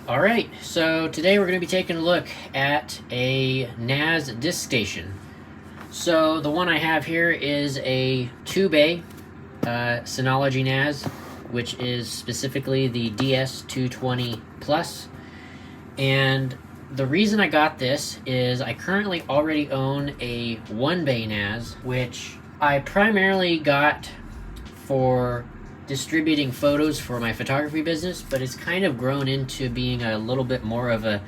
Alright, so today we're going to be taking a look at a NAS disk station. So the one I have here is a 2-bay Synology NAS, which is specifically the DS220 Plus. And the reason I got this is I currently already own a 1-bay NAS, which I primarily got for distributing photos for my photography business, but it's kind of grown into being a little bit more of a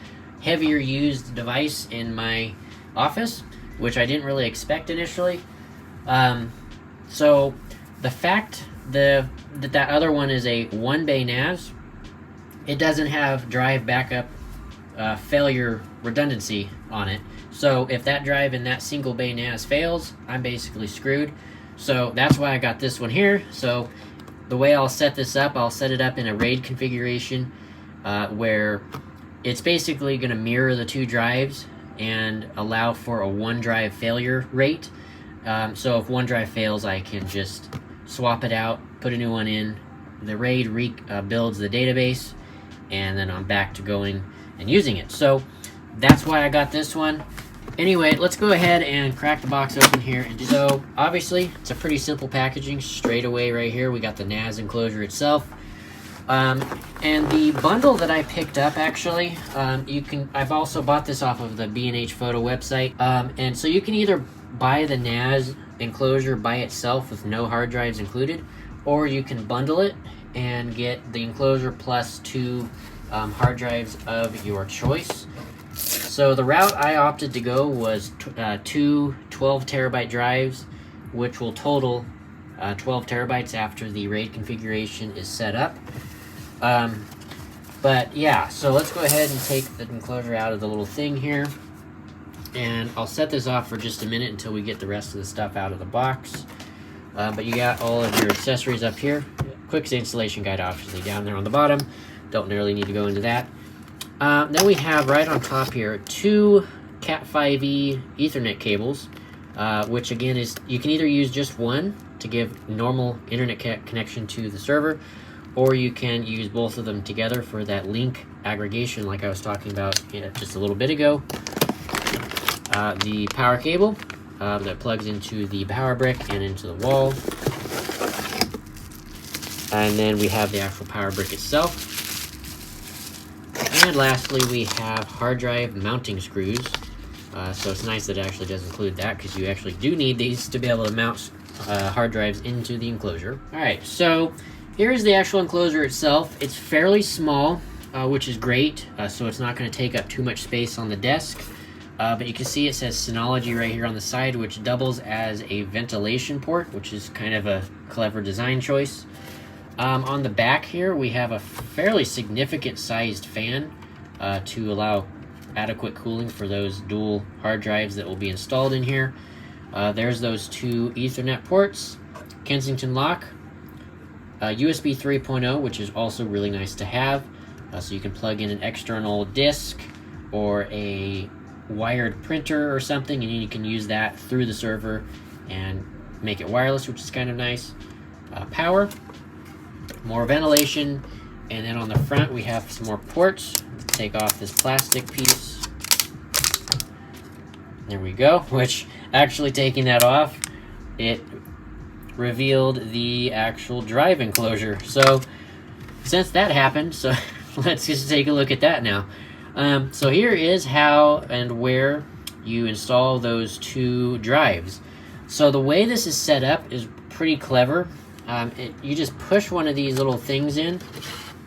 heavier used device in my office, which I didn't really expect initially. So the fact that other one is a 1-bay NAS, it doesn't have drive backup failure redundancy on it. So if that drive in that single bay NAS fails, I'm basically screwed. So that's why I got this one here. So the way I'll set this up, I'll set it up in a RAID configuration where it's basically going to mirror the two drives and allow for a one drive failure rate. So if one drive fails, I can just swap it out, put a new one in. The RAID builds the database, and then I'm back to going and using it. So that's why I got this one. Anyway, let's go ahead and crack the box open here. So obviously it's a pretty simple packaging. Straight away right here we got the NAS enclosure itself, and the bundle that I picked up, actually, I've also bought this off of the B&H Photo website, and so you can either buy the NAS enclosure by itself with no hard drives included, or you can bundle it and get the enclosure plus two hard drives of your choice. So the route I opted to go was two 12 terabyte drives, which will total 12 terabytes after the RAID configuration is set up. But yeah, so let's go ahead and take the enclosure out of the little thing here, and I'll set this off for just a minute until we get the rest of the stuff out of the box. But you got all of your accessories up here. Quick installation guide obviously down there on the bottom. Don't really need to go into that. Then we have right on top here two Cat5e Ethernet cables, which again is, you can either use just one to give normal internet connection to the server, or you can use both of them together for that link aggregation like I was talking about just a little bit ago. The power cable that plugs into the power brick and into the wall. And then we have the actual power brick itself. And lastly, we have hard drive mounting screws. So it's nice that it actually does include that, because you actually do need these to be able to mount hard drives into the enclosure. Alright, so here's the actual enclosure itself. It's fairly small, which is great, so it's not going to take up too much space on the desk. But you can see it says Synology right here on the side, which doubles as a ventilation port, which is kind of a clever design choice. On the back here, we have a fairly significant sized fan to allow adequate cooling for those dual hard drives that will be installed in here. There's those two Ethernet ports, Kensington lock, USB 3.0, which is also really nice to have. So you can plug in an external disk or a wired printer or something, and you can use that through the server and make it wireless, which is kind of nice. Power, more ventilation, and then on the front we have some more ports. Take off this plastic piece. There we go, which actually taking that off, it revealed the actual drive enclosure. So since that happened, so let's just take a look at that now. So here is how and where you install those two drives. So the way this is set up is pretty clever. You just push one of these little things in,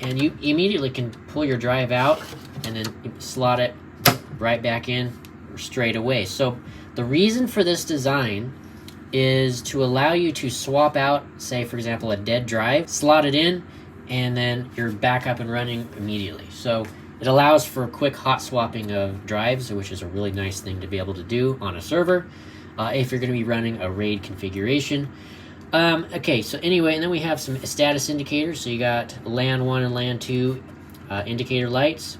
and you immediately can pull your drive out and then slot it right back in straight away. So the reason for this design is to allow you to swap out, say for example, a dead drive, slot it in, and then you're back up and running immediately. So it allows for quick hot swapping of drives, which is a really nice thing to be able to do on a server if you're going to be running a RAID configuration. Okay, so anyway, and then we have some status indicators. So you got LAN 1 and LAN 2 indicator lights,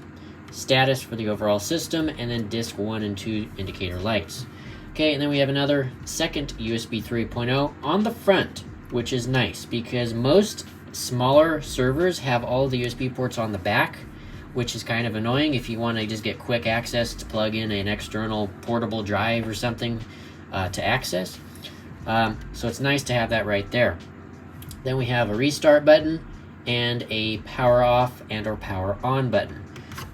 status for the overall system, and then disk 1 and 2 indicator lights. Okay, and then we have another second USB 3.0 on the front, which is nice because most smaller servers have all the USB ports on the back, which is kind of annoying if you want to just get quick access to plug in an external portable drive or something to access. So it's nice to have that right there. Then we have a restart button and a power off and or power on button.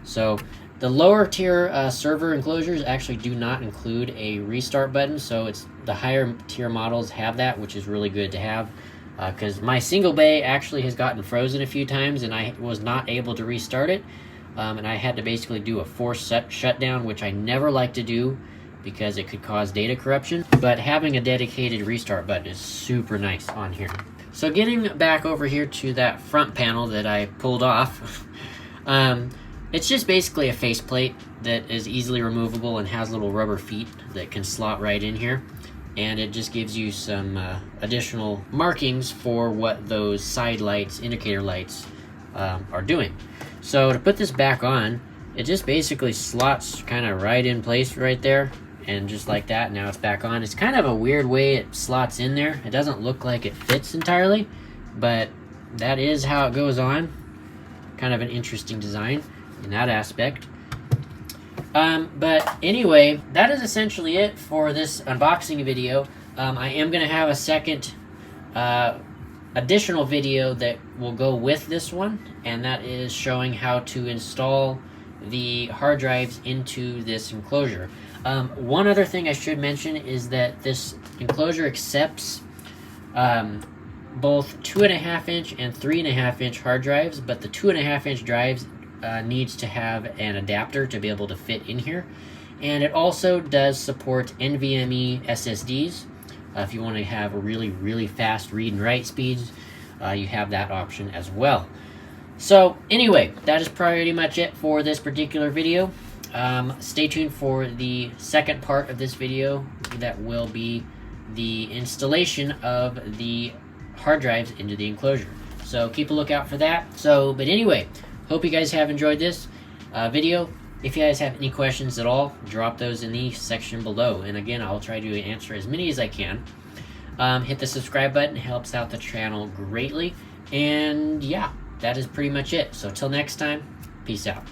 So the lower tier server enclosures actually do not include a restart button, so it's the higher tier models have that, which is really good to have, because my single bay actually has gotten frozen a few times and I was not able to restart it, and I had to basically do a forced shutdown, which I never like to do because it could cause data corruption. But having a dedicated restart button is super nice on here. So getting back over here to that front panel that I pulled off, it's just basically a faceplate that is easily removable and has little rubber feet that can slot right in here. And it just gives you some additional markings for what those side lights, indicator lights, are doing. So to put this back on, it just basically slots kind of right in place right there. And just like that, now it's back on. It's kind of a weird way it slots in there. It doesn't look like it fits entirely, but that is how it goes on. Kind of an interesting design in that aspect. But anyway, that is essentially it for this unboxing video. I am going to have a second additional video that will go with this one, and that is showing how to install the hard drives into this enclosure. One other thing I should mention is that this enclosure accepts both 2.5 inch and 3.5 inch hard drives, but the 2.5 inch drives needs to have an adapter to be able to fit in here. And it also does support NVMe SSDs. If you want to have a really fast read and write speeds, you have that option as well. So anyway, that is pretty much it for this particular video. Stay tuned for the second part of this video that will be the installation of the hard drives into the enclosure. So keep a lookout for that. But anyway, hope you guys have enjoyed this video. If you guys have any questions at all, drop those in the section below. And again, I'll try to answer as many as I can. Hit the subscribe button, helps out the channel greatly. And yeah, that is pretty much it. So till next time, peace out.